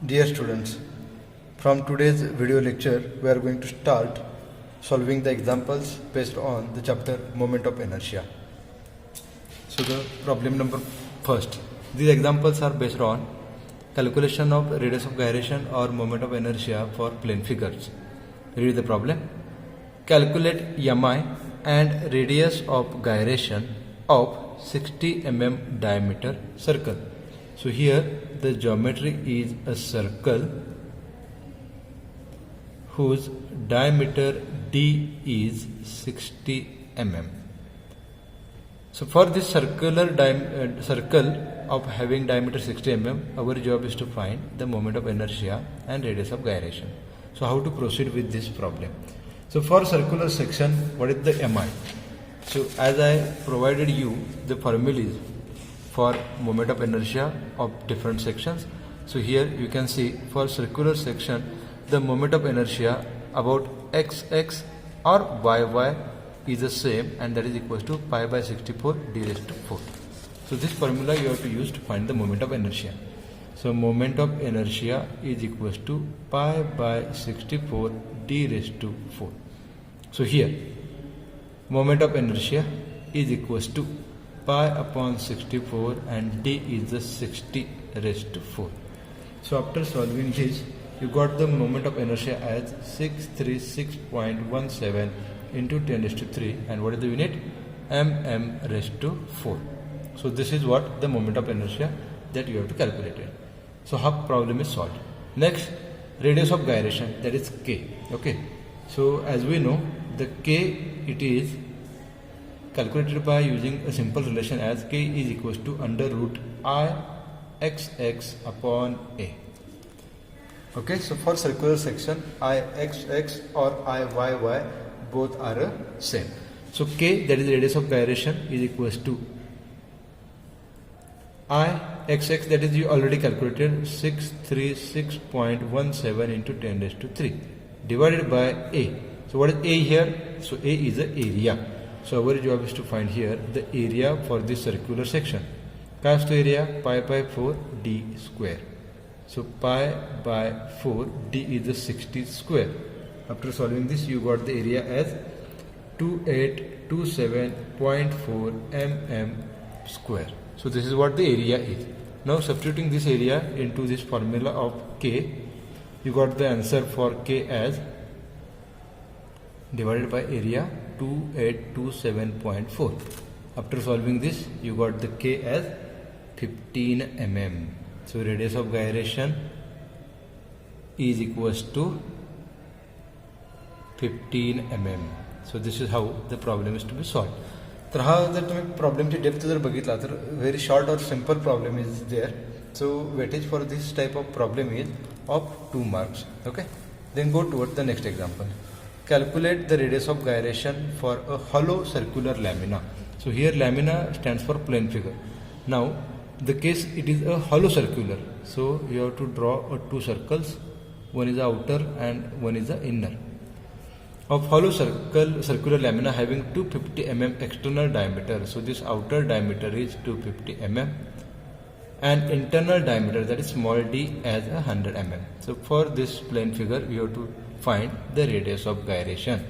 Dear students, from today's video lecture, we are going to start solving the examples based on the chapter Moment of Inertia. So the problem number first. These examples are based on calculation of radius of gyration or moment of inertia for plane figures. Read the problem. Calculate mi and radius of gyration of 60 mm diameter circle. So here the geometry is a circle whose diameter d is 60 mm. So for this circle of having diameter 60 mm, our job is to find the moment of inertia and radius of gyration. So how to proceed with this problem? So for circular section, what is the mi? So as I provided you the formulas for moment of inertia of different sections. So here you can see for circular section the moment of inertia about xx or yy is the same, and that is equal to pi by 64 d raised to 4. So this formula you have to use to find the moment of inertia. So moment of inertia is equal to pi by 64 d raised to 4. So here moment of inertia is equal to pi upon 64 and d is the 60 raised to 4. So after solving this, you got the moment of inertia as 636.17 into 10 raised to 3, and what is the unit? mm raised to 4. So this is what the moment of inertia that you have to calculate it. So half problem is solved. Next, radius of gyration, that is k. Okay. So as we know, the k it is calculated by using a simple relation as k is equals to under root I xx upon a. Okay, so for circular section, I xx or I yy both are same. So k, that is radius of gyration, is equals to I xx, that is you already calculated 636.17 into 10 raised to 3 divided by a. So what is a here? So a is the area. So our job is to find here the area for this circular section. काय असतो area? Pi by 4 d square. So pi by 4 d is the 60 square. After solving this, you got the area as 2827.4 mm square. So this is what the area is. Now substituting this area into this formula of k, you got the answer for k as divided by area 2827.4. After solving this, you got the k as 15 mm. So radius of gyration is equals to 15 mm. So this is how the problem is to be solved. तर हा जर तुम्ही प्रॉब्लेमची depth जर बघितला तर very short और simple problem is there. So weightage for this type of problem is of 2 marks. Okay, then go toward the next example. Calculate the radius of gyration for a hollow circular lamina. So here lamina stands for plane figure. Now the case it is a hollow circular, so you have to draw 2 circles. One is the outer and one is the inner. Of hollow circular lamina having 250 mm external diameter. So this outer diameter is 250 mm and internal diameter, that is small d, as 100 mm. So for this plane figure we have to find the radius of gyration.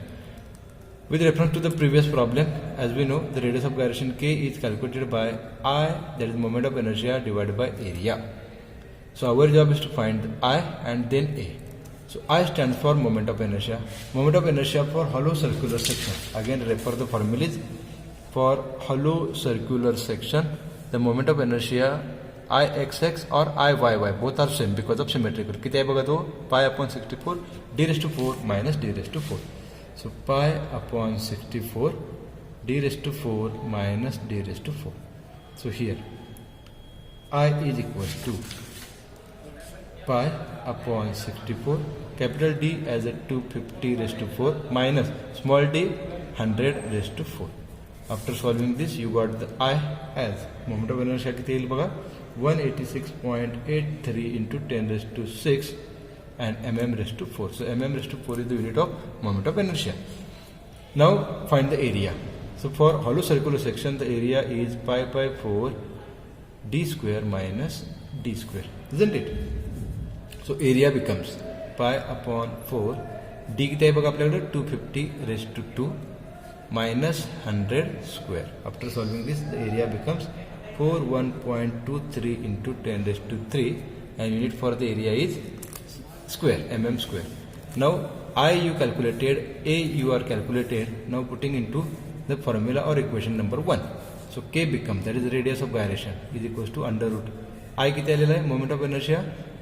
With reference to the previous problem, as we know, the radius of gyration k is calculated by I, that is moment of inertia, divided by area. So our job is to find I and then a. So I stands for moment of inertia. Moment of inertia for hollow circular section. Again refer the formulas. For hollow circular section, the moment of inertia Ixx or Iyy both are same because of symmetrical. किती आहे बघा तो? Pi upon 64 d raised to 4 minus d raised to 4. So pi upon 64 d raised to 4 minus d raised to 4. So here I is equals to pi upon 64 capital D as a 250 raised to 4 minus small d 100 raised to 4. After solving this, you got the I as moment of inertia किती येईल बघा 186.83 into 10 raised to 6 and mm raised to 4. So mm raised to 4 is the unit of moment of inertia. Now find the area. So for hollow circular section, the area is pi by 4 d square minus d square, isn't it? So area becomes pi upon 4. D किती आहे बघा आपल्याकडे 250⁻² minus 100 square. After solving this, the area becomes 41.23 into 10⁻³ and unit for the area is square, mm square. Now I you calculated, A you are calculated. Now putting into the formula or equation number 1. So K becomes, that is the radius of gyration, is equals to under root I किती आलेला आहे moment of inertia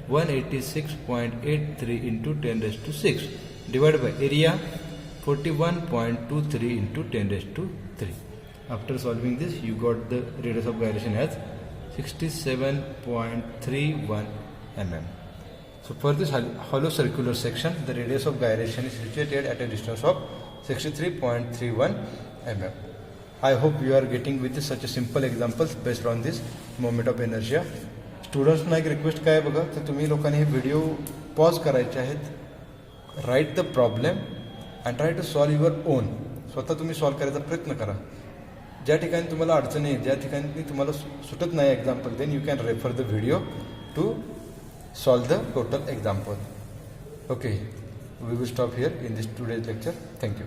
186.83 into 10⁻6 divided by area 41.23 into 10⁻3. After solving this, you got the radius of gyration as 67.31 mm. So for this hollow circular section, the radius of gyration is situated at a distance of 63.31 mm. I hope you are getting with such a simple examples based on this moment of inertia. स्टुडंट्सना एक request काय बघा, तर तुम्ही लोकांनी हे video pause करायचे आहेत. Write the problem and try to solve your own. स्वतः तुम्ही सॉल्व करायचा प्रयत्न करा. ज्या ठिकाणी तुम्हाला अडचणी आहेत, ज्या ठिकाणी तुम्हाला सुटत नाही example, then you can refer the video to solve the total example. Okay, we will stop here in this today's lecture. Thank you.